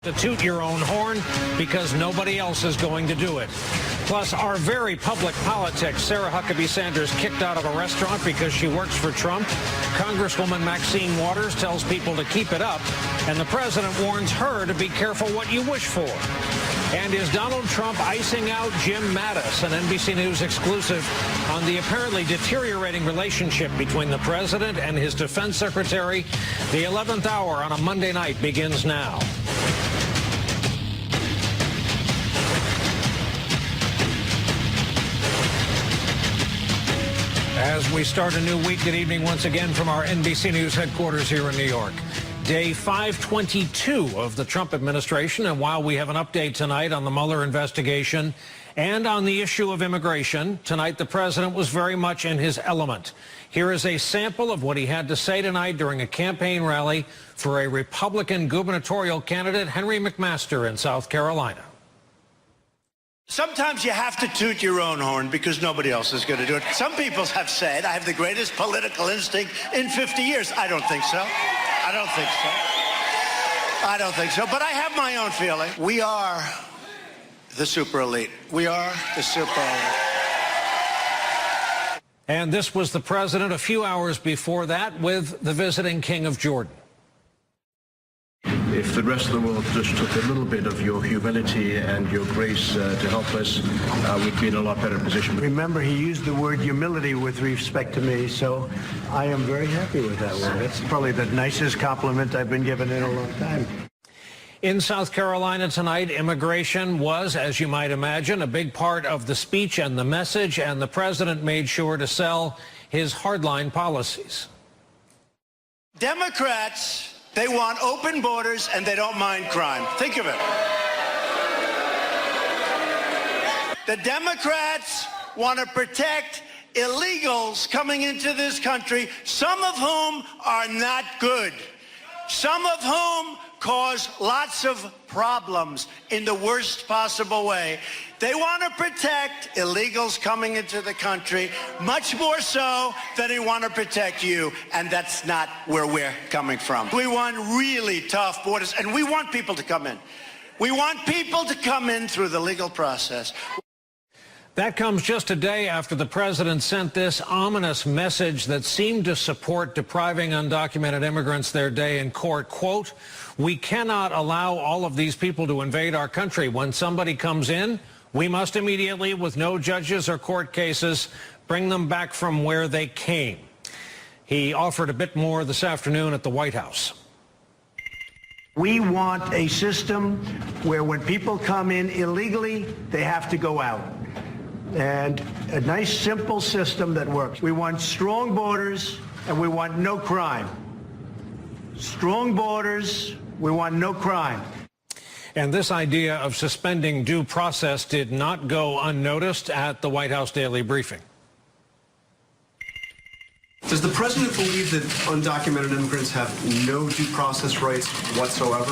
To toot your own horn because nobody else is going to do it. Plus, our very public politics. Sarah Huckabee Sanders kicked out of a restaurant because she works for Trump. Congresswoman Maxine Waters tells people to keep it up. And the president warns her to be careful what you wish for. And is Donald Trump icing out Jim Mattis? An NBC News exclusive on the apparently deteriorating relationship between the president and his defense secretary. The 11th hour on a Monday night begins now. As we start a new week, good evening once again from our NBC News headquarters here in New York. Day 522 of the Trump administration, and while we have an update tonight on the Mueller investigation and on the issue of immigration, tonight the president was very much in his element. Here is a sample of what he had to say tonight during a campaign rally for a Republican gubernatorial candidate, Henry McMaster, in South Carolina. Sometimes you have to toot your own horn because nobody else is going to do it. Some people have said I have the greatest political instinct in 50 years. I don't think so. I don't think so. I don't think so. But I have my own feeling. We are the super elite. We are the super elite. And this was the president a few hours before that with the visiting King of Jordan. If the rest of the world just took a little bit of your humility and your grace to help us, we'd be in a lot better position. Remember, he used the word humility with respect to me, so I am very happy with that word. That's probably the nicest compliment I've been given in a long time. In South Carolina tonight, immigration was, as you might imagine, a big part of the speech and the message, and the president made sure to sell his hardline policies. Democrats, they want open borders and they don't mind crime. Think of it. The Democrats want to protect illegals coming into this country, some of whom are not good, some of whom cause lots of problems in the worst possible way. They want to protect illegals coming into the country much more so than they want to protect you, and that's not where we're coming from. We want really tough borders, and we want people to come in. We want people to come in through the legal process. That comes just a day after the president sent this ominous message that seemed to support depriving undocumented immigrants their day in court. Quote, "We cannot allow all of these people to invade our country. When somebody comes in, we must immediately, with no judges or court cases, bring them back from where they came." He offered a bit more this afternoon at the White House. We want a system where when people come in illegally, they have to go out. And a nice, simple system that works. We want strong borders, and we want no crime. Strong borders, we want no crime. And this idea of suspending due process did not go unnoticed at the White House daily briefing. Does the president believe that undocumented immigrants have no due process rights whatsoever?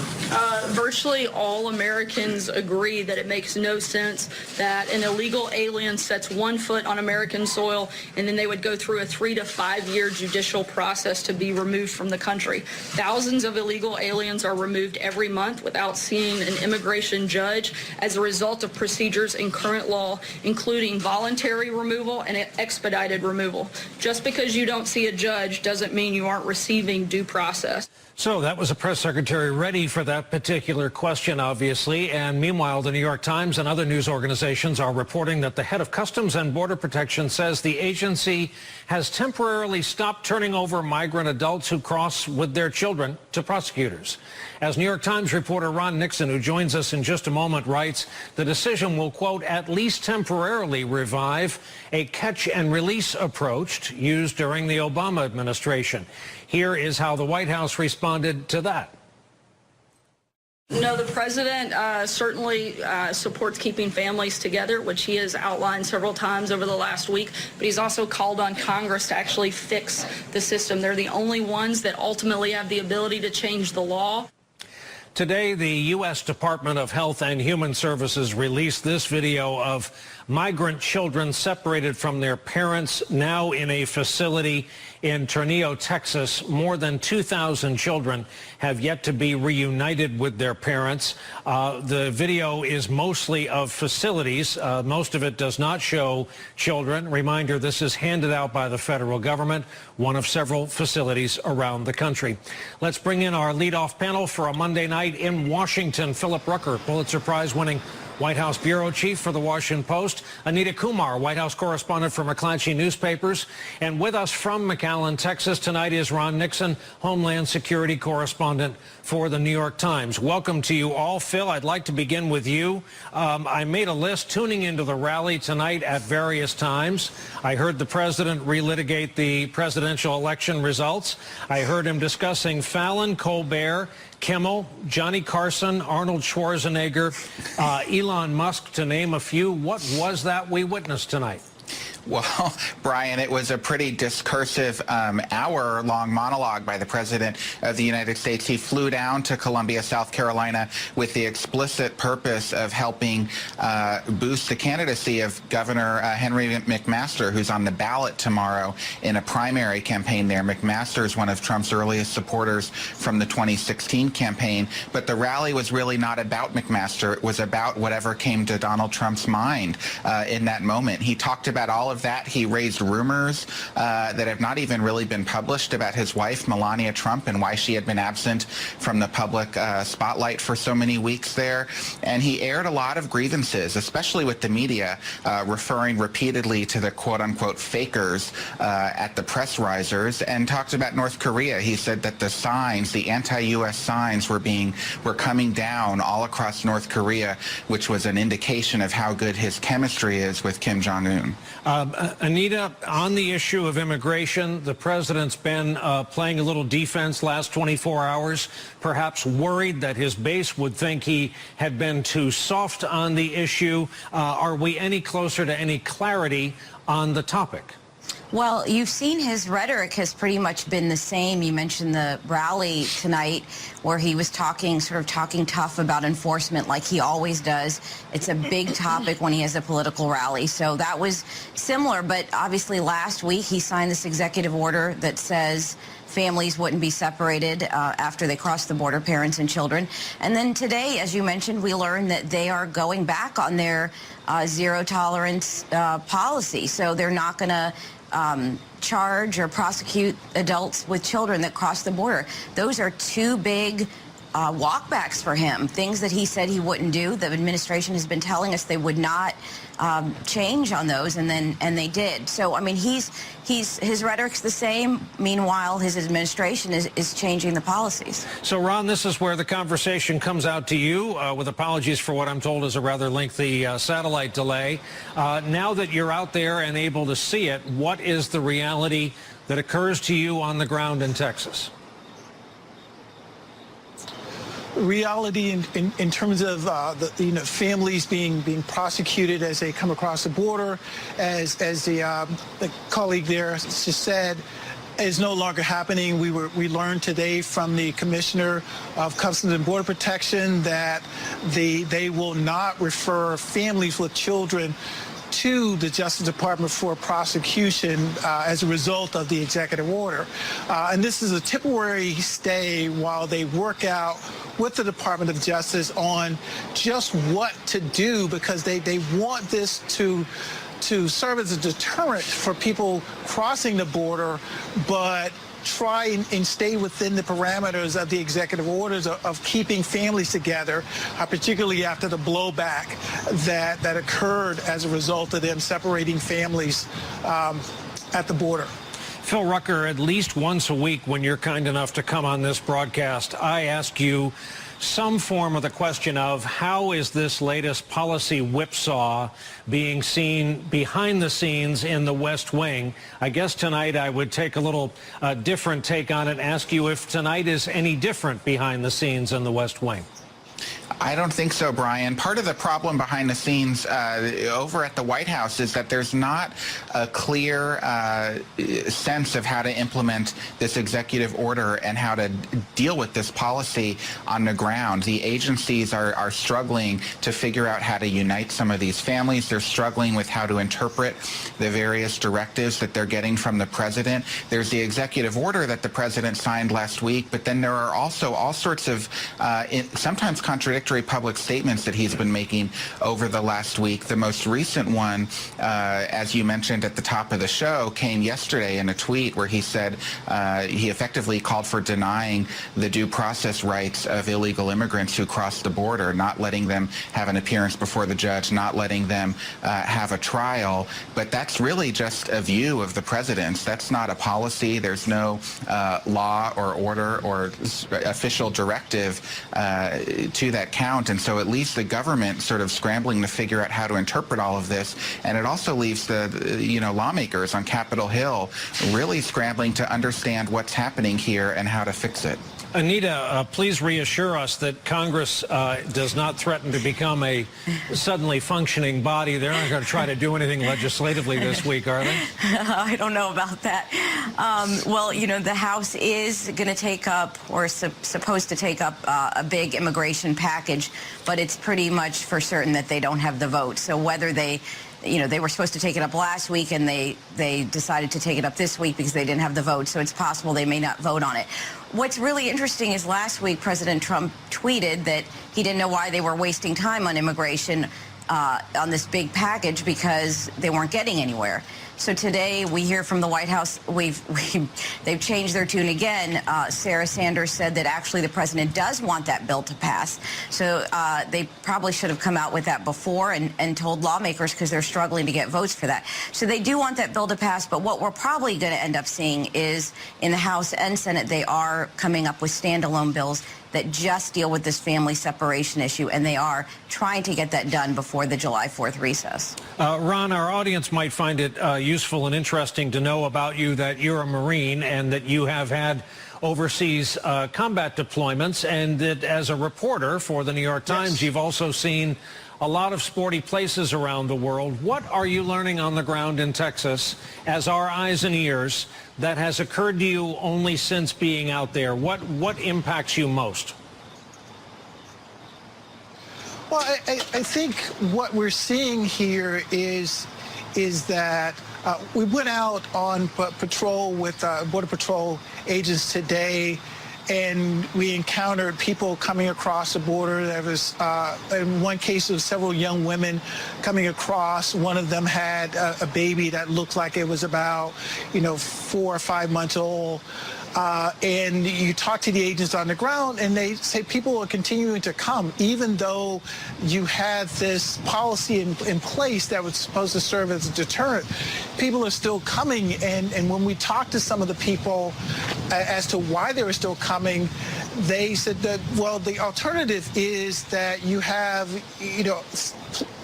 Virtually all Americans agree that it makes no sense that an illegal alien sets one foot on American soil and then they would go through a 3 to 5 year judicial process to be removed from the country. Thousands of illegal aliens are removed every month without seeing an immigration judge as a result of procedures in current law, including voluntary removal and expedited removal. Just because you don't see a judge doesn't mean you aren't receiving due process. So that was a press secretary ready for that particular question, obviously. And meanwhile, the New York Times and other news organizations are reporting that the head of Customs and Border Protection says the agency has temporarily stopped turning over migrant adults who cross with their children to prosecutors. As New York Times reporter Ron Nixon, who joins us in just a moment, writes, the decision will, quote, at least temporarily revive a catch and release approach used during the Obama administration. Here is how the White House responded to that. No, the president certainly supports keeping families together, which he has outlined several times over the last week, but he's also called on Congress to actually fix the system. They're the only ones that ultimately have the ability to change the law. Today, the U.S. Department of Health and Human Services released this video of migrant children separated from their parents, now in a facility in Tornillo, Texas. More than 2,000 children have yet to be reunited with their parents. The video is mostly of facilities. Most of it does not show children. Reminder, this is handed out by the federal government, one of several facilities around the country. Let's bring in our leadoff panel for a Monday night in Washington. Philip Rucker, Pulitzer Prize-winning White House bureau chief for the Washington Post. Anita Kumar, White House correspondent for McClatchy Newspapers. And with us from McAllen, Texas tonight is Ron Nixon, Homeland Security correspondent for the New York Times. Welcome to you all. Phil, I'd like to begin with you. I made a list tuning into the rally tonight at various times. I heard the president relitigate the presidential election results. I heard him discussing Fallon, Colbert, Kimmel, Johnny Carson, Arnold Schwarzenegger, Elon Musk, to name a few. What was that we witnessed tonight? Well, Brian, it was a pretty discursive hour-long monologue by the President of the United States. He flew down to Columbia, South Carolina, with the explicit purpose of helping boost the candidacy of Governor Henry McMaster, who's on the ballot tomorrow in a primary campaign there. McMaster is one of Trump's earliest supporters from the 2016 campaign. But the rally was really not about McMaster. It was about whatever came to Donald Trump's mind in that moment. He talked about all of that. He raised rumors that have not even really been published about his wife, Melania Trump, and why she had been absent from the public spotlight for so many weeks there. And he aired a lot of grievances, especially with the media, referring repeatedly to the quote-unquote fakers at the press risers, and talked about North Korea. He said that the signs, the anti-U.S. signs were coming down all across North Korea, which was an indication of how good his chemistry is with Kim Jong-un. Anita, on the issue of immigration, the president's been playing a little defense last 24 hours, perhaps worried that his base would think he had been too soft on the issue. Are we any closer to any clarity on the topic? Well, you've seen his rhetoric has pretty much been the same. You mentioned the rally tonight where he was talking tough about enforcement like he always does. It's a big topic when he has a political rally. So that was similar. But obviously last week he signed this executive order that says families wouldn't be separated after they cross the border, parents and children. And then today, as you mentioned, we learned that they are going back on their zero tolerance policy. So they're not going to charge or prosecute adults with children that cross the border. Those are two big walkbacks for him, things that he said he wouldn't do. The administration has been telling us they would not change on those, and they did. So I mean, his rhetoric's the same. Meanwhile, his administration is changing the policies. So Ron, this is where the conversation comes out to you, with apologies for what I'm told is a rather lengthy satellite delay. Now that you're out there and able to see it, what is the reality that occurs to you on the ground in Texas? Reality in terms of the families being prosecuted as they come across the border, as the colleague there just said, is no longer happening. We learned today from the Commissioner of Customs and Border Protection that they will not refer families with children to the Justice Department for prosecution as a result of the executive order. And this is a temporary stay while they work out with the Department of Justice on just what to do, because they want this to serve as a deterrent for people crossing the border, but try and stay within the parameters of the executive orders of keeping families together, particularly after the blowback that occurred as a result of them separating families at the border. Phil Rucker, at least once a week when you're kind enough to come on this broadcast, I ask you some form of the question of how is this latest policy whipsaw being seen behind the scenes in the West Wing? I guess tonight I would take a little different take on it and ask you if tonight is any different behind the scenes in the West Wing. I don't think so, Brian. Part of the problem behind the scenes over at the White House is that there's not a clear sense of how to implement this executive order and how to deal with this policy on the ground. The agencies are struggling to figure out how to unite some of these families. They're struggling with how to interpret the various directives that they're getting from the president. There's the executive order that the president signed last week, but then there are also all sorts of sometimes contradictory public statements that he's been making over the last week. The most recent one, as you mentioned at the top of the show, came yesterday in a tweet where he said he effectively called for denying the due process rights of illegal immigrants who cross the border, not letting them have an appearance before the judge, not letting them have a trial. But that's really just a view of the president's. That's not a policy. There's no law or order or official directive to that count, and so it leaves the government sort of scrambling to figure out how to interpret all of this, and it also leaves the lawmakers on Capitol Hill really scrambling to understand what's happening here and how to fix it. Anita, please reassure us that Congress does not threaten to become a suddenly functioning body. They're not going to try to do anything legislatively this week, are they? I don't know about that. Well, the House is going to take up, or supposed to take up, a big immigration package, but it's pretty much for certain that they don't have the vote. So whether they were supposed to take it up last week, and they decided to take it up this week because they didn't have the vote, so it's possible they may not vote on it. What's really interesting is last week President Trump tweeted that he didn't know why they were wasting time on immigration on this big package because they weren't getting anywhere. So today we hear from the White House they've changed their tune again. Sarah Sanders said that actually the president does want that bill to pass. So they probably should have come out with that before and told lawmakers, because they're struggling to get votes for that. So they do want that bill to pass, but what we're probably going to end up seeing is in the House and Senate, they are coming up with standalone bills that just deal with this family separation issue, and they are trying to get that done before the July 4th recess. Ron, our audience might find it useful and interesting to know about you that you're a Marine and that you have had overseas combat deployments, and that as a reporter for the New York Times, you've also seen a lot of sporty places around the world. What are you learning on the ground in Texas as our eyes and ears that has occurred to you only since being out there? What impacts you most? Well, I think what we're seeing here is that we went out on patrol with Border Patrol agents today, and we encountered people coming across the border. There was, in one case, there was several young women coming across. One of them had a baby that looked like it was about, 4 or 5 months old. And you talk to the agents on the ground, and they say people are continuing to come, even though you had this policy in place that was supposed to serve as a deterrent. People are still coming, and when we talked to some of the people as to why they were still coming, they said that, well, the alternative is that you have,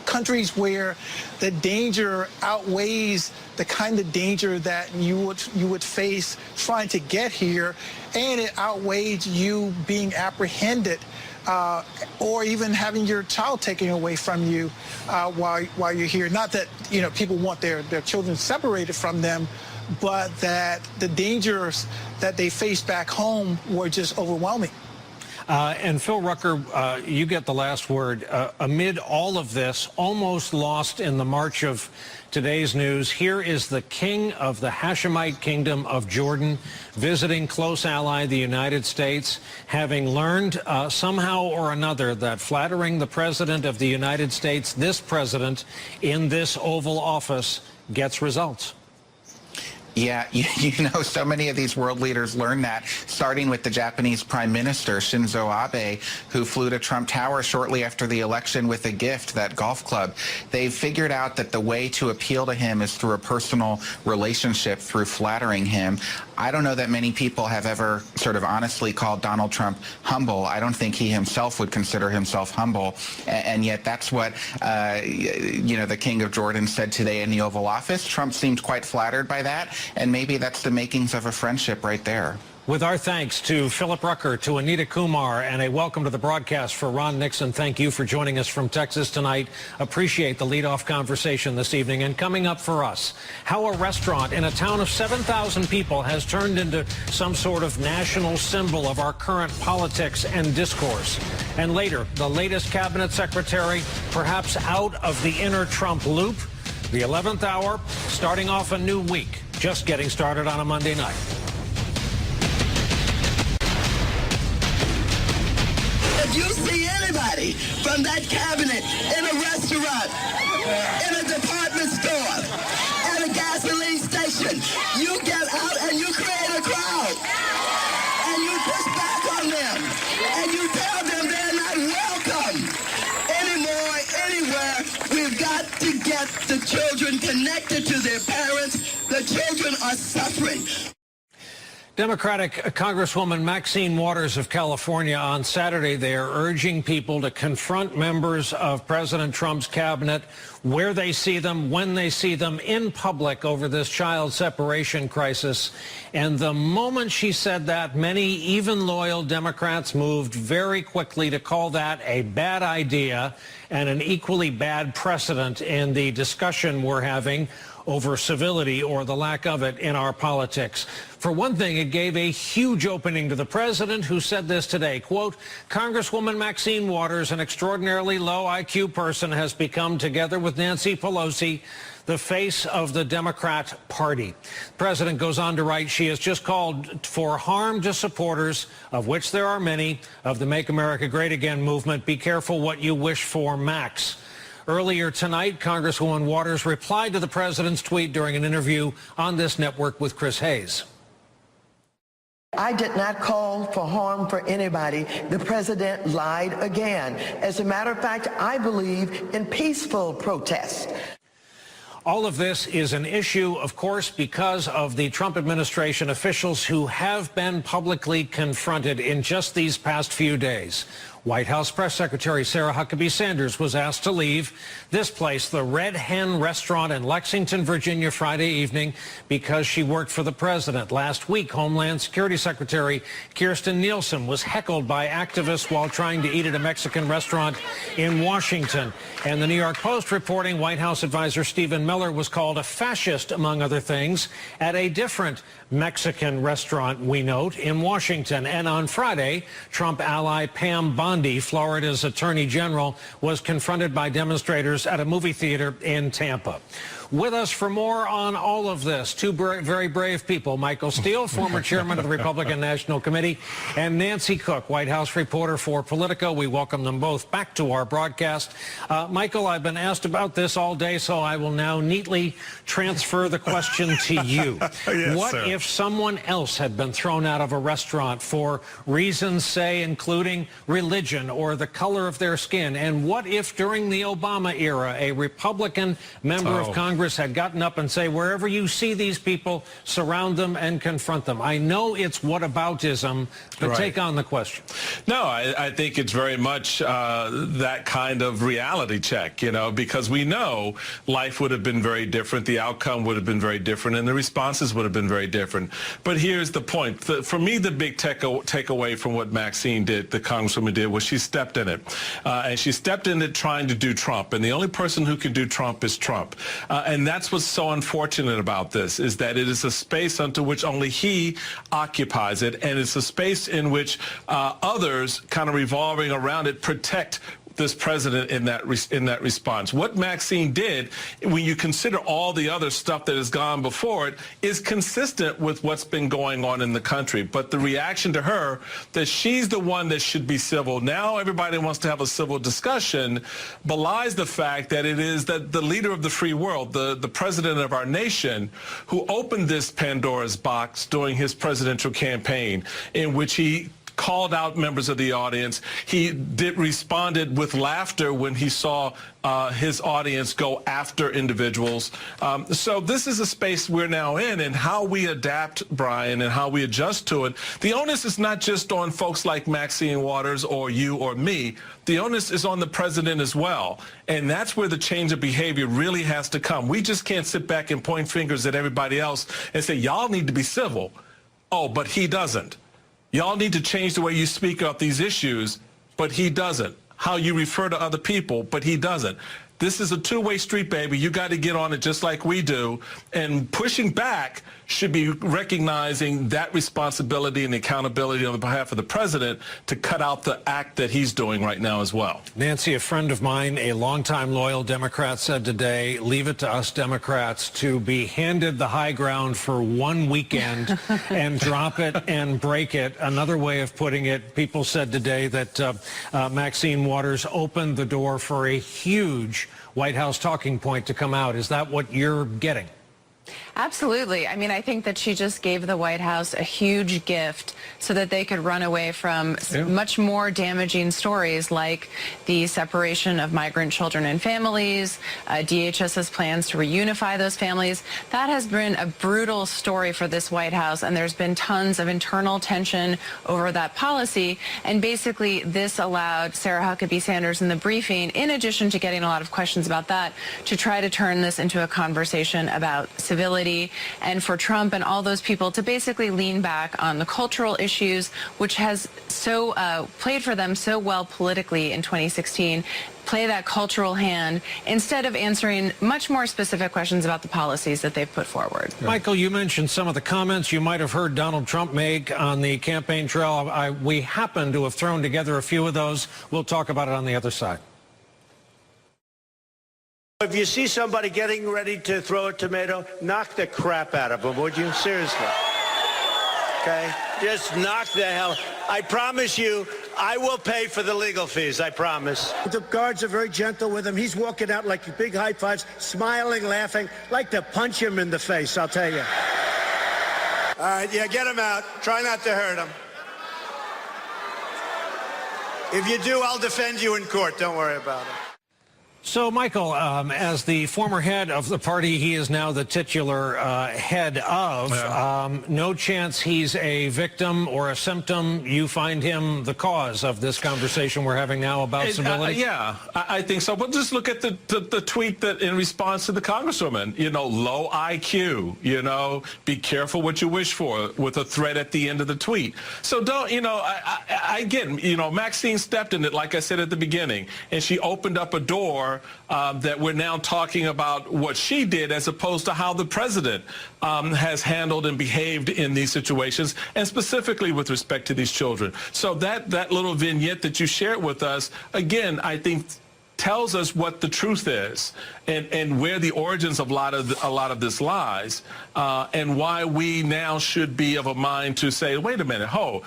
countries where the danger outweighs the kind of danger that you would face trying to get here, and it outweighs you being apprehended or even having your child taken away from you while you're here. Not that people want their children separated from them, but that the dangers that they face back home were just overwhelming. And Phil Rucker, you get the last word. Amid all of this, almost lost in the march of today's news, here is the king of the Hashemite kingdom of Jordan, visiting close ally, the United States, having learned somehow or another that flattering the president of the United States, this president in this Oval Office, gets results. Yeah, so many of these world leaders learned that, starting with the Japanese Prime Minister, Shinzo Abe, who flew to Trump Tower shortly after the election with a gift, that golf club. They've figured out that the way to appeal to him is through a personal relationship, through flattering him. I don't know that many people have ever sort of honestly called Donald Trump humble. I don't think he himself would consider himself humble. And yet that's what, the King of Jordan said today in the Oval Office. Trump seemed quite flattered by that. and maybe that's the makings of a friendship right there. With our thanks to Philip Rucker, to Anita Kumar, and a welcome to the broadcast for Ron Nixon. Thank you for joining us from Texas tonight. Appreciate the leadoff conversation this evening. And coming up for us, how a restaurant in a town of 7,000 people has turned into some sort of national symbol of our current politics and discourse. And later, the latest cabinet secretary, perhaps out of the inner Trump loop. The 11th hour, starting off a new week, just getting started on a Monday night. If you see anybody from that cabinet in a restaurant, in a department store, at a gasoline station, you get out and you create a crowd. And you push back on them. And you tell them they're not welcome anymore, anywhere. We've got to get the children connected to their parents. The children are suffering. Democratic Congresswoman Maxine Waters of California on Saturday, they are urging people to confront members of President Trump's cabinet where they see them, when they see them in public over this child separation crisis. And the moment she said that, many, even loyal Democrats, moved very quickly to call that a bad idea and an equally bad precedent in the discussion we're having over civility or the lack of it in our politics. For one thing, it gave a huge opening to the president, who said this today, quote, Congresswoman Maxine Waters, an extraordinarily low IQ person, has become, together with Nancy Pelosi, the face of the Democrat Party. The president goes on to write, she has just called for harm to supporters, of which there are many, of the Make America Great Again movement. Be careful what you wish for, Max. Earlier tonight, Congresswoman Waters replied to the president's tweet during an interview on this network with Chris Hayes. I did not call for harm for anybody. The president lied again. As a matter of fact, I believe in peaceful protest. All of this is an issue, of course, because of the Trump administration officials who have been publicly confronted in just these past few days. White House Press Secretary Sarah Huckabee Sanders was asked to leave this place, the Red Hen restaurant in Lexington, Virginia, Friday evening because she worked for the president. Last week, Homeland Security Secretary Kirstjen Nielsen was heckled by activists while trying to eat at a Mexican restaurant in Washington. And the New York Post reporting White House advisor Stephen Miller was called a fascist, among other things, at a different Mexican restaurant, we note, in Washington. And on Friday, Trump ally Pam Bondi, Florida's attorney general, was confronted by demonstrators at a movie theater in Tampa. With us for more on all of this, two very brave people, Michael Steele, former chairman of the Republican National Committee, and Nancy Cook, White House reporter for Politico. We welcome them both back to our broadcast. Michael, I've been asked about this all day, so I will now neatly transfer the question to you. Yes, what sir. if someone else had been thrown out of a restaurant for reasons, say, including religion or the color of their skin? And what if during the Obama era, a Republican member of Congress had gotten up and say, wherever you see these people, surround them and confront them? I know it's whataboutism, but Right. take on the question. No, I think it's very much that kind of reality check, you know, because we know life would have been very different, the outcome would have been very different, and the responses would have been very different. But here's the point. For me, the big takeaway from what Maxine did, the Congresswoman did, was she stepped in it. And she stepped in it trying to do Trump. And the only person who can do Trump is Trump. And that's what's so unfortunate about this, is that it is a space unto which only he occupies it, and it's a space in which others kind of revolving around it protect this president in that response. What Maxine did, when you consider all the other stuff that has gone before it, is consistent with what's been going on in the country. But the reaction to her, that she's the one that should be civil, now everybody wants to have a civil discussion, belies the fact that it is that the leader of the free world, the president of our nation, who opened this Pandora's box during his presidential campaign, in which he called out members of the audience. He responded with laughter when he saw his audience go after individuals. So this is a space we're now in, and how we adapt, Brian, and how we adjust to it. The onus is not just on folks like Maxine Waters or you or me. The onus is on the president as well. And that's where the change of behavior really has to come. We just can't sit back and point fingers at everybody else and say, y'all need to be civil. Oh, but he doesn't. Y'all need to change the way you speak about these issues, but he doesn't. How you refer to other people, but he doesn't. This is a two-way street, baby. You got to get on it just like we do. And pushing back should be recognizing that responsibility and accountability on behalf of the president to cut out the act that he's doing right now as well. Nancy, a friend of mine, a longtime loyal Democrat, said today, leave it to us Democrats to be handed the high ground for one weekend and drop it and break it. Another way of putting it, people said today that Maxine Waters opened the door for a huge White House talking point to come out. Is that what you're getting? Absolutely. I mean, I think that she just gave the White House a huge gift so that they could run away from much more damaging stories like the separation of migrant children and families, DHS's plans to reunify those families. That has been a brutal story for this White House, and there's been tons of internal tension over that policy. And basically, this allowed Sarah Huckabee Sanders in the briefing, in addition to getting a lot of questions about that, to try to turn this into a conversation about civility, and for Trump and all those people to basically lean back on the cultural issues, which has so played for them so well politically in 2016, play that cultural hand instead of answering much more specific questions about the policies that they've put forward. Michael, you mentioned some of the comments you might have heard Donald Trump make on the campaign trail. We happen to have thrown together a few of those. We'll talk about it on the other side. If you see somebody getting ready to throw a tomato, knock the crap out of them, would you? Seriously. Okay? Just knock the hell. I promise you, I will pay for the legal fees, I promise. The guards are very gentle with him. He's walking out like big high fives, smiling, laughing. Like to punch him in the face, I'll tell you. All right, yeah, get him out. Try not to hurt him. If you do, I'll defend you in court. Don't worry about it. So, Michael, as the former head of the party he is now the titular head of, no chance he's a victim or a symptom. You find him the cause of this conversation we're having now about civility? Yeah, I think so. But just look at the tweet that in response to the congresswoman, you know, low IQ, you know, be careful what you wish for, with a threat at the end of the tweet. So don't, you know, I get, you know, Maxine stepped in it, like I said at the beginning, and she opened up a door that we're now talking about what she did as opposed to how the president has handled and behaved in these situations, and specifically with respect to these children. So that little vignette that you shared with us, again, I think tells us what the truth is and where the origins of a lot of this lies, and why we now should be of a mind to say, wait a minute, hold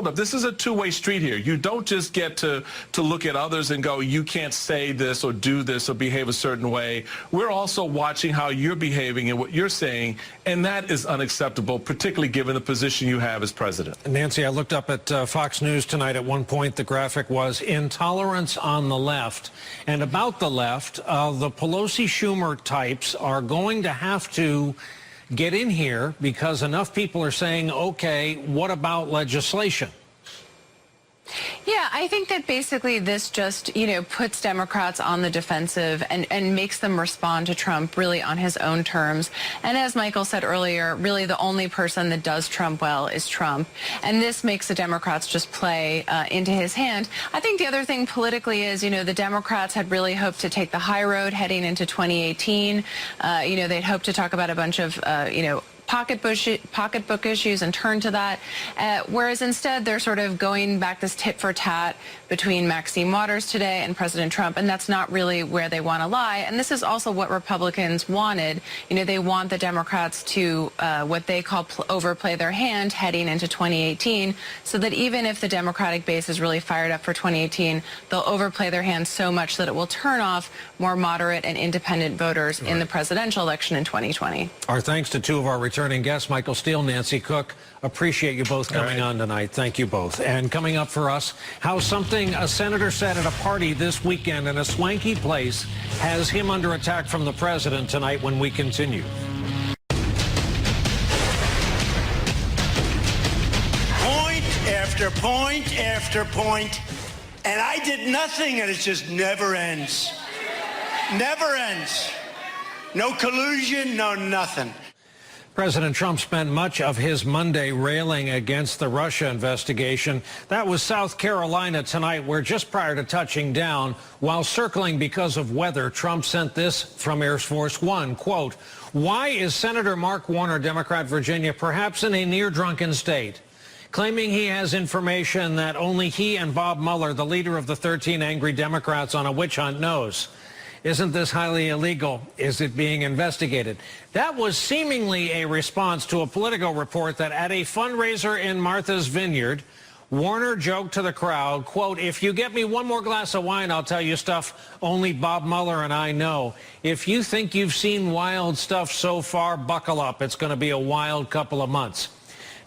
up, this is a two-way street here. You don't just get to look at others and go, you can't say this or do this or behave a certain way. We're also watching how you're behaving and what you're saying, and that is unacceptable, particularly given the position you have as president. Nancy, I looked up at Fox News tonight. At one point, the graphic was intolerance on the left. And about the left, the Pelosi-Schumer types are going to have to get in here because enough people are saying, okay, what about legislation? Yeah, I think that basically this just, you know, puts Democrats on the defensive and makes them respond to Trump really on his own terms. And as Michael said earlier, really the only person that does Trump well is Trump. And this makes the Democrats just play into his hand. I think the other thing politically is, you know, the Democrats had really hoped to take the high road heading into 2018. You know, they'd hoped to talk about a bunch of, you know, pocketbook issues and turn to that, whereas instead they're sort of going back this tit for tat between Maxine Waters today and President Trump, and that's not really where they want to lie. And this is also what Republicans wanted. You know, they want the Democrats to what they call overplay their hand heading into 2018, so that even if the Democratic base is really fired up for 2018, they'll overplay their hand so much that it will turn off more moderate and independent voters in the presidential election in 2020. Our thanks to two of our returning guests, Michael Steele, Nancy Cook. Appreciate you both coming on tonight. Thank you both. And coming up for us, how something a senator said at a party this weekend in a swanky place has him under attack from the president tonight when we continue. Point after point after point, and I did nothing, and it just never ends. Never ends. No collusion, no nothing. President Trump spent much of his Monday railing against the Russia investigation. That was South Carolina tonight, where just prior to touching down, while circling because of weather, Trump sent this from Air Force One, quote, "Why is Senator Mark Warner, Democrat, Virginia, perhaps in a near-drunken state, claiming he has information that only he and Bob Mueller, the leader of the 13 angry Democrats on a witch hunt, knows? Isn't this highly illegal? Is it being investigated?" That was seemingly a response to a Politico report that at a fundraiser in Martha's Vineyard, Warner joked to the crowd, quote, "If you get me one more glass of wine, I'll tell you stuff only Bob Mueller and I know. If you think you've seen wild stuff so far, buckle up. It's going to be a wild couple of months."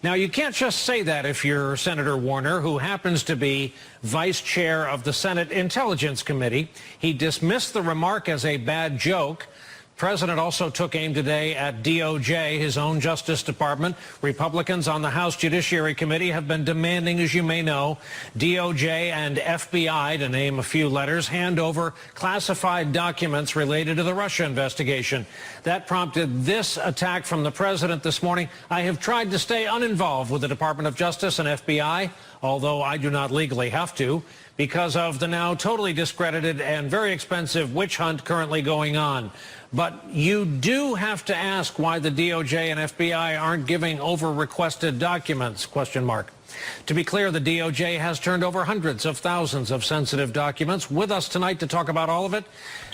Now, you can't just say that if you're Senator Warner, who happens to be vice chair of the Senate Intelligence Committee. He dismissed the remark as a bad joke. The president also took aim today at DOJ, his own Justice Department. Republicans on the House Judiciary Committee have been demanding, as you may know, DOJ and FBI, to name a few letters, hand over classified documents related to the Russia investigation. That prompted this attack from the president this morning. "I have tried to stay uninvolved with the Department of Justice and FBI, although I do not legally have to, because of the now totally discredited and very expensive witch hunt currently going on. But you do have to ask why the DOJ and FBI aren't giving over requested documents, question mark. To be clear, the DOJ has turned over hundreds of thousands of sensitive documents. With us tonight to talk about all of it,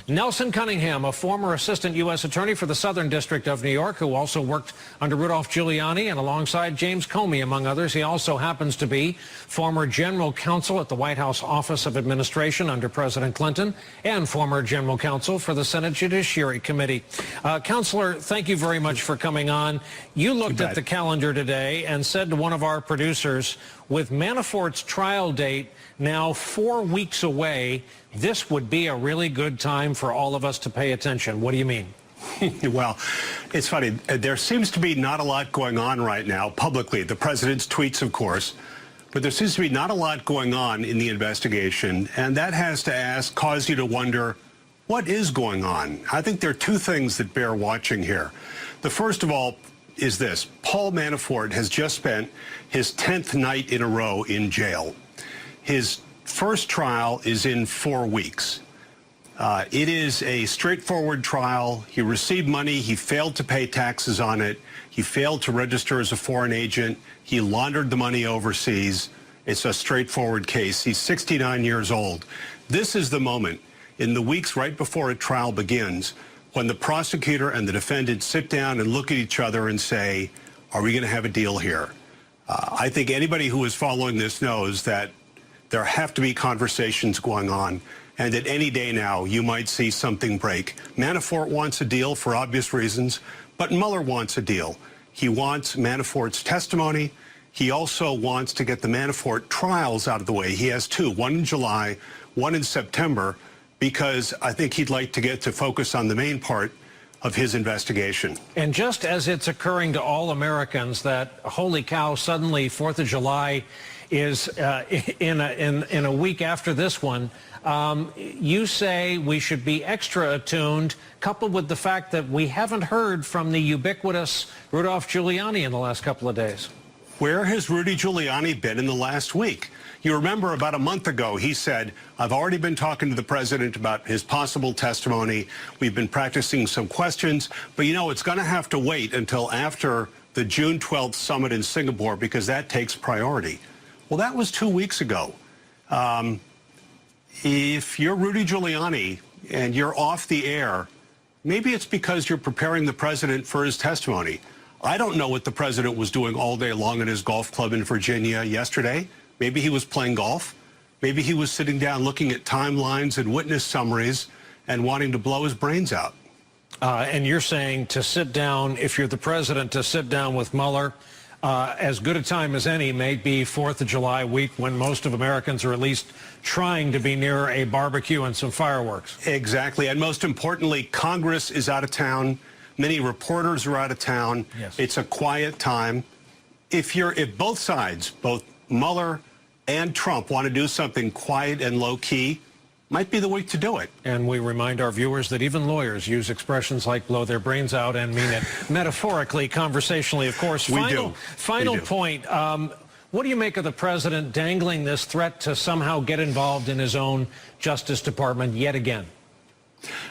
Nelson Cunningham, a former assistant U.S. attorney for the Southern District of New York, who also worked under Rudolph Giuliani and alongside James Comey, among others. He also happens to be former general counsel at the White House Office of Administration under President Clinton and former general counsel for the Senate Judiciary Committee. Counselor, thank you very much for coming on. You looked at the calendar today and said to one of our producers, with Manafort's trial date now 4 weeks away, this would be a really good time for all of us to pay attention. What do you mean? Well, it's funny. There seems to be not a lot going on right now publicly. The president's tweets, of course. But there seems to be not a lot going on in the investigation. And that has to cause you to wonder, what is going on? I think there are two things that bear watching here. The first of all is this. Paul Manafort has just spent his 10th night in a row in jail. His first trial is in 4 weeks. It is a straightforward trial. He received money. He failed to pay taxes on it. He failed to register as a foreign agent. He laundered the money overseas. It's a straightforward case. He's 69 years old. This is the moment in the weeks right before a trial begins when the prosecutor and the defendant sit down and look at each other and say, are we going to have a deal here? I think anybody who is following this knows that there have to be conversations going on, and that any day now you might see something break. Manafort wants a deal for obvious reasons, but Mueller wants a deal. He wants Manafort's testimony. He also wants to get the Manafort trials out of the way. He has two, one in July, one in September, because I think he'd like to get to focus on the main part of his investigation. And just as it's occurring to all Americans that, holy cow, suddenly 4th of July is in a week after this one, you say we should be extra attuned, coupled with the fact that we haven't heard from the ubiquitous Rudolph Giuliani in the last couple of days. Where has Rudy Giuliani been in the last week? You remember about a month ago, he said, I've already been talking to the president about his possible testimony. We've been practicing some questions, but you know, it's going to have to wait until after the June 12th summit in Singapore because that takes priority. Well, that was 2 weeks ago. If you're Rudy Giuliani and you're off the air, maybe it's because you're preparing the president for his testimony. I don't know what the president was doing all day long at his golf club in Virginia yesterday. Maybe he was playing golf. Maybe he was sitting down looking at timelines and witness summaries and wanting to blow his brains out. And you're saying to sit down, if you're the president, to sit down with Mueller, as good a time as any may be 4th of July week when most of Americans are at least trying to be near a barbecue and some fireworks. Exactly. And most importantly, Congress is out of town. Many reporters are out of town. Yes. It's a quiet time. If both sides, both Mueller and Trump, want to do something quiet and low-key, might be the week to do it. And we remind our viewers that even lawyers use expressions like blow their brains out and mean it metaphorically, conversationally, of course. Final point. What do you make of the president dangling this threat to somehow get involved in his own Justice Department yet again?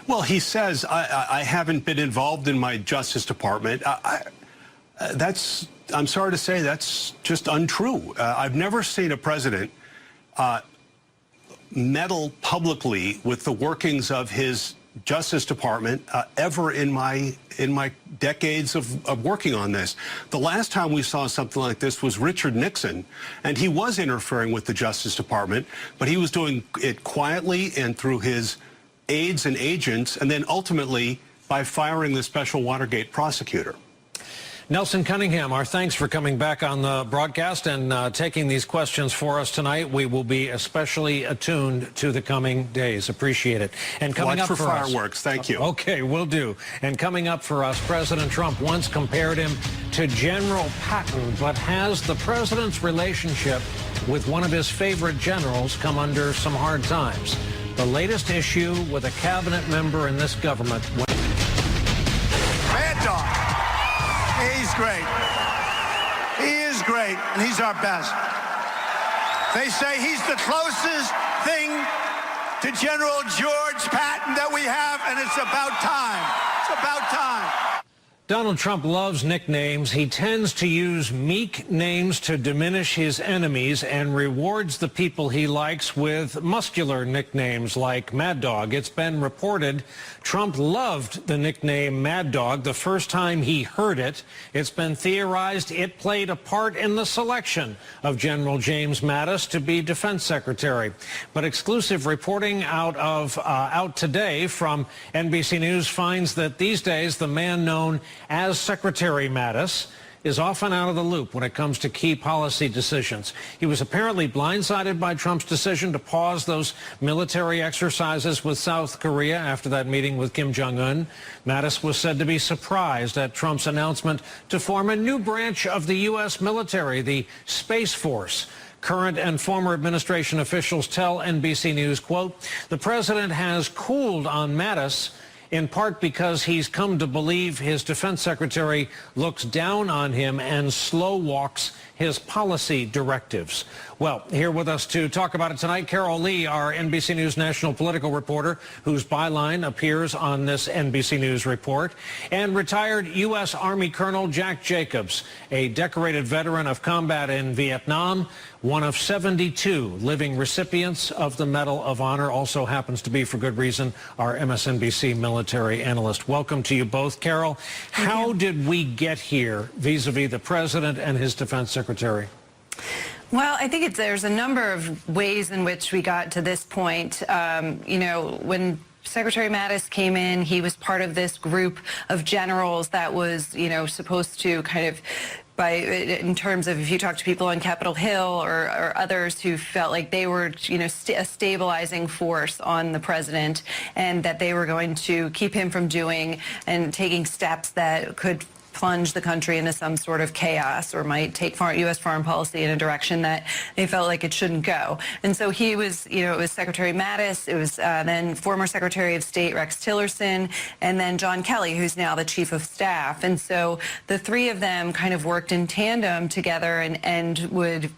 Well, he says, I haven't been involved in my Justice Department. I'm sorry to say, that's just untrue. I've never seen a president meddle publicly with the workings of his Justice Department ever in my decades of working on this. The last time we saw something like this was Richard Nixon, and he was interfering with the Justice Department, but he was doing it quietly and through his aides and agents, and then ultimately by firing the special Watergate prosecutor. Nelson Cunningham, our thanks for coming back on the broadcast and taking these questions for us tonight. We will be especially attuned to the coming days. Appreciate it. And coming Watch up for fireworks. Thank you. Okay, will do. And coming up for us, President Trump once compared him to General Patton, but has the president's relationship with one of his favorite generals come under some hard times? The latest issue with a cabinet member in this government. Mad Dog. He's great. He is great, and he's our best. They say he's the closest thing to General George Patton that we have, and it's about time. It's about time. Donald Trump loves nicknames. He tends to use meek names to diminish his enemies and rewards the people he likes with muscular nicknames like Mad Dog. It's been reported Trump loved the nickname Mad Dog the first time he heard it. It's been theorized it played a part in the selection of General James Mattis to be defense secretary. But exclusive reporting out today from NBC News finds that these days the man known as Secretary Mattis is often out of the loop when it comes to key policy decisions. He was apparently blindsided by Trump's decision to pause those military exercises with South Korea after that meeting with Kim Jong-un. Mattis was said to be surprised at Trump's announcement to form a new branch of the U.S. military, the Space Force. Current and former administration officials tell NBC News, quote, the president has cooled on Mattis in part because he's come to believe his defense secretary looks down on him and slow walks his policy directives. Well, here with us to talk about it tonight, Carol Lee, our NBC News national political reporter, whose byline appears on this NBC News report, and retired U.S. Army Colonel Jack Jacobs, a decorated veteran of combat in Vietnam, one of 72 living recipients of the Medal of Honor, also happens to be, for good reason, our MSNBC military analyst. Welcome to you both. Carol, how did we get here vis-a-vis the president and his defense secretary? Well, I think there's a number of ways in which we got to this point. When Secretary Mattis came in, he was part of this group of generals that was, supposed to kind of, in terms of if you talk to people on Capitol Hill or others who felt like they were, a stabilizing force on the president, and that they were going to keep him from doing and taking steps that could plunge the country into some sort of chaos or might take U.S. foreign policy in a direction that they felt like it shouldn't go. And so he was, it was Secretary Mattis, it was then former Secretary of State Rex Tillerson, and then John Kelly, who's now the Chief of Staff. And so the three of them kind of worked in tandem together and would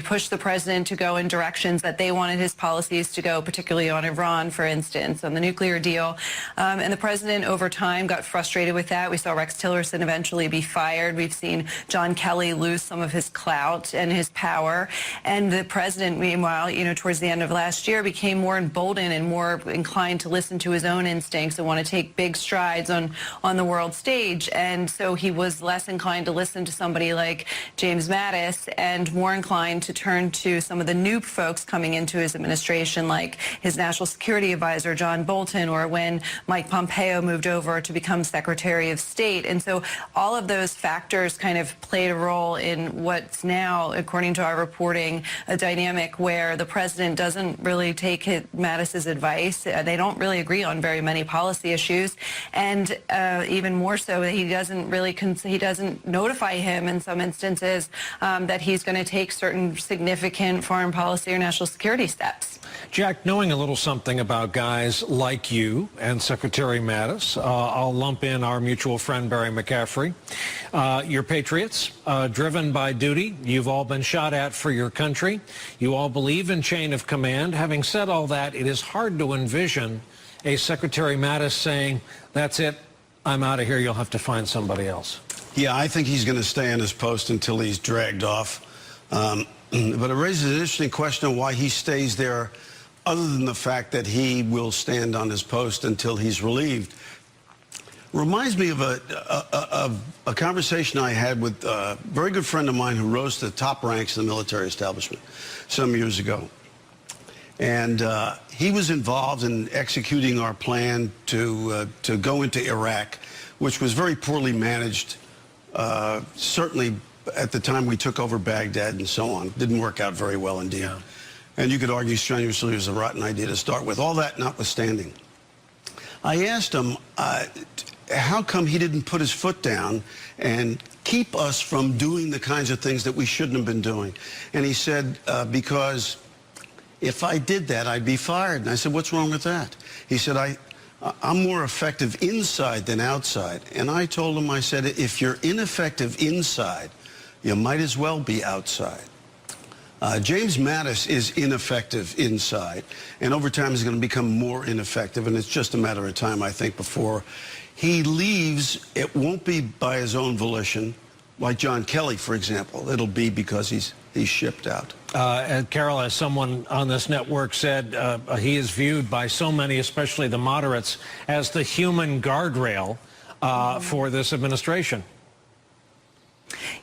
push the president to go in directions that they wanted his policies to go, particularly on Iran, for instance, on the nuclear deal. And the president, over time, got frustrated with that. We saw Rex Tillerson eventually be fired. We've seen John Kelly lose some of his clout and his power. And the president, meanwhile, towards the end of last year, became more emboldened and more inclined to listen to his own instincts and want to take big strides on the world stage. And so he was less inclined to listen to somebody like James Mattis and more inclined inclined to turn to some of the new folks coming into his administration, like his national security advisor, John Bolton, or when Mike Pompeo moved over to become Secretary of State. And so all of those factors kind of played a role in what's now, according to our reporting, a dynamic where the president doesn't really take Mattis's advice. They don't really agree on very many policy issues, and even more so, he doesn't notify him in some instances that he's going to take certain significant foreign policy or national security steps. Jack, knowing a little something about guys like you and Secretary Mattis, I'll lump in our mutual friend Barry McCaffrey. You're patriots, driven by duty. You've all been shot at for your country. You all believe in chain of command. Having said all that, it is hard to envision a Secretary Mattis saying, that's it, I'm out of here, you'll have to find somebody else. Yeah, I think he's going to stay in his post until he's dragged off. But it raises an interesting question of why he stays there, other than the fact that he will stand on his post until he's relieved. Reminds me of a conversation I had with a very good friend of mine who rose to the top ranks in the military establishment some years ago. And he was involved in executing our plan to go into Iraq, which was very poorly managed, certainly at the time we took over Baghdad and so on. Didn't work out very well indeed. Yeah. And you could argue strenuously it was a rotten idea to start with. All that notwithstanding, I asked him, how come he didn't put his foot down and keep us from doing the kinds of things that we shouldn't have been doing? And he said, because if I did that, I'd be fired. And I said, what's wrong with that? He said, I'm more effective inside than outside. And I told him, I said, if you're ineffective inside, you might as well be outside. James Mattis is ineffective inside, and over time he's going to become more ineffective, and it's just a matter of time, I think, before he leaves. It won't be by his own volition, like John Kelly, for example. It'll be because he's shipped out. And Carol, as someone on this network said, he is viewed by so many, especially the moderates, as the human guardrail for this administration.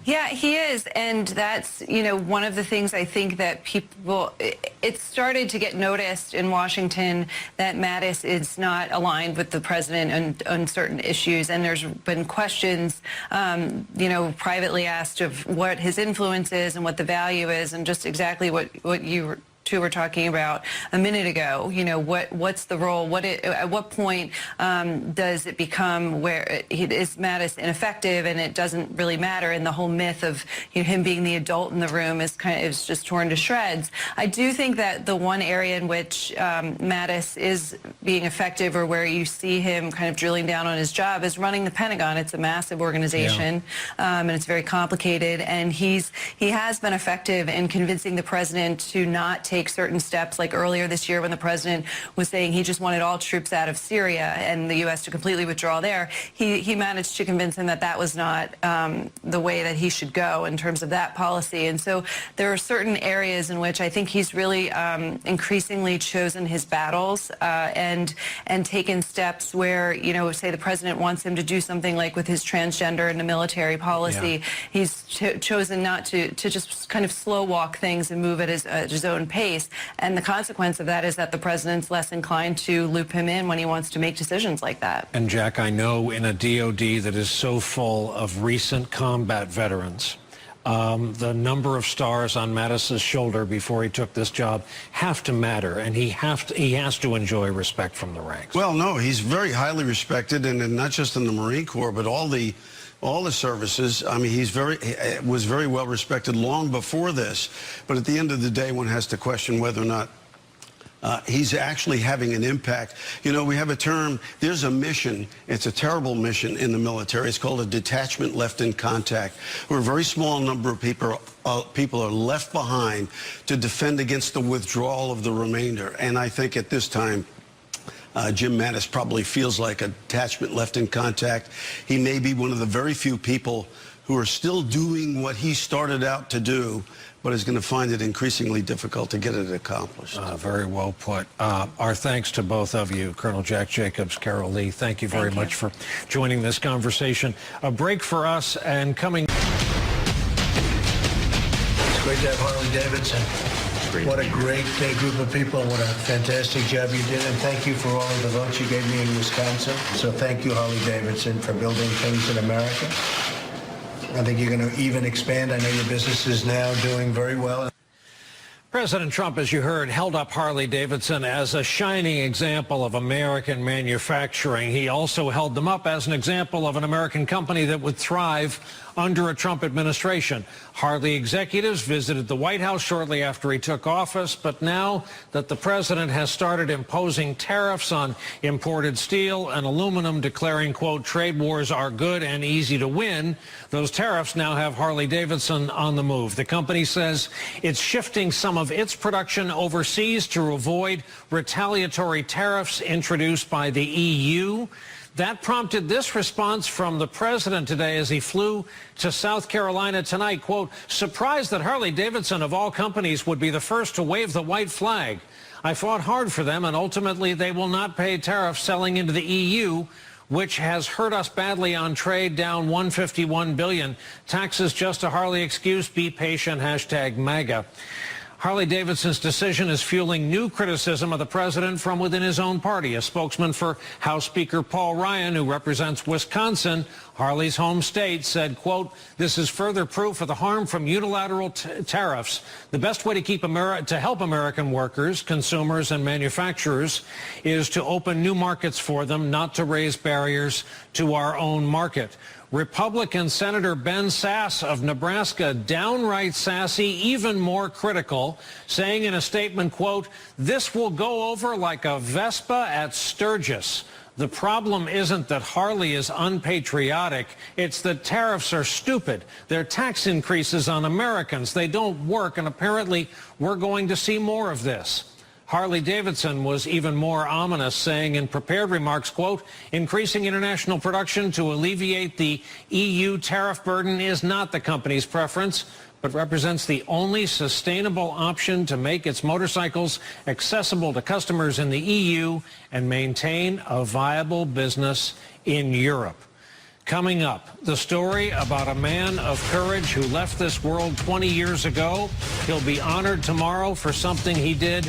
Yeah, he is, and that's, one of the things I think that people, it started to get noticed in Washington that Mattis is not aligned with the president on certain issues, and there's been questions, privately asked of what his influence is and what the value is, and just exactly what you two were talking about a minute ago. What's the role? At what point does it become where is Mattis ineffective and it doesn't really matter? And the whole myth of him being the adult in the room is just torn to shreds. I do think that the one area in which Mattis is being effective, or where you see him kind of drilling down on his job, is running the Pentagon. It's a massive organization, and it's very complicated. And he has been effective in convincing the president to not take certain steps, like earlier this year when the president was saying he just wanted all troops out of Syria and the U.S. to completely withdraw there. He managed to convince him that that was not the way that he should go in terms of that policy. And so there are certain areas in which I think he's really increasingly chosen his battles and taken steps where, say the president wants him to do something like with his transgender and the military policy. He's chosen not to just kind of slow walk things and move at his own pace. And the consequence of that is that the president's less inclined to loop him in when he wants to make decisions like that. And Jack, I know in a DOD that is so full of recent combat veterans, the number of stars on Mattis's shoulder before he took this job have to matter, and he has to enjoy respect from the ranks. Well, no, he's very highly respected, and not just in the Marine Corps, but all the services. I mean, he was very well respected long before this. But at the end of the day, one has to question whether or not he's actually having an impact. We have a term, there's a mission, it's a terrible mission in the military. It's called a detachment left in contact, where a very small number of people are left behind to defend against the withdrawal of the remainder. And I think at this time, Jim Mattis probably feels like a detachment left in contact. He may be one of the very few people who are still doing what he started out to do, but is going to find it increasingly difficult to get it accomplished. Very well put. Our thanks to both of you, Colonel Jack Jacobs, Carol Lee. Thank you very much for joining this conversation. A break for us, and coming... It's great to have Harley Davidson. What a great group of people. What a fantastic job you did. And thank you for all of the votes you gave me in Wisconsin. So thank you, Harley Davidson, for building things in America. I think you're going to even expand. I know your business is now doing very well. President Trump, as you heard, held up Harley Davidson as a shining example of American manufacturing. He also held them up as an example of an American company that would thrive under a Trump administration. Harley executives visited the White House shortly after he took office, but now that the president has started imposing tariffs on imported steel and aluminum, declaring, quote, trade wars are good and easy to win, those tariffs now have Harley Davidson on the move. The company says it's shifting some of its production overseas to avoid retaliatory tariffs introduced by the EU. That prompted this response from the president today as he flew to South Carolina tonight, quote, surprised that Harley Davidson of all companies would be the first to wave the white flag. I fought hard for them, and ultimately they will not pay tariffs selling into the EU, which has hurt us badly on trade, down $151 billion. Taxes just a Harley excuse. Be patient. Hashtag MAGA. Harley Davidson's decision is fueling new criticism of the president from within his own party. A spokesman for House Speaker Paul Ryan, who represents Wisconsin, Harley's home state, said, quote, this is further proof of the harm from unilateral tariffs. The best way to to help American workers, consumers, and manufacturers is to open new markets for them, not to raise barriers to our own market. Republican Senator Ben Sasse of Nebraska, downright sassy, even more critical, saying in a statement, quote, this will go over like a Vespa at Sturgis. The problem isn't that Harley is unpatriotic. It's that tariffs are stupid. They're tax increases on Americans. They don't work, and apparently we're going to see more of this. Harley Davidson was even more ominous, saying in prepared remarks, quote, increasing international production to alleviate the EU tariff burden is not the company's preference, but represents the only sustainable option to make its motorcycles accessible to customers in the EU and maintain a viable business in Europe. Coming up, the story about a man of courage who left this world 20 years ago. He'll be honored tomorrow for something he did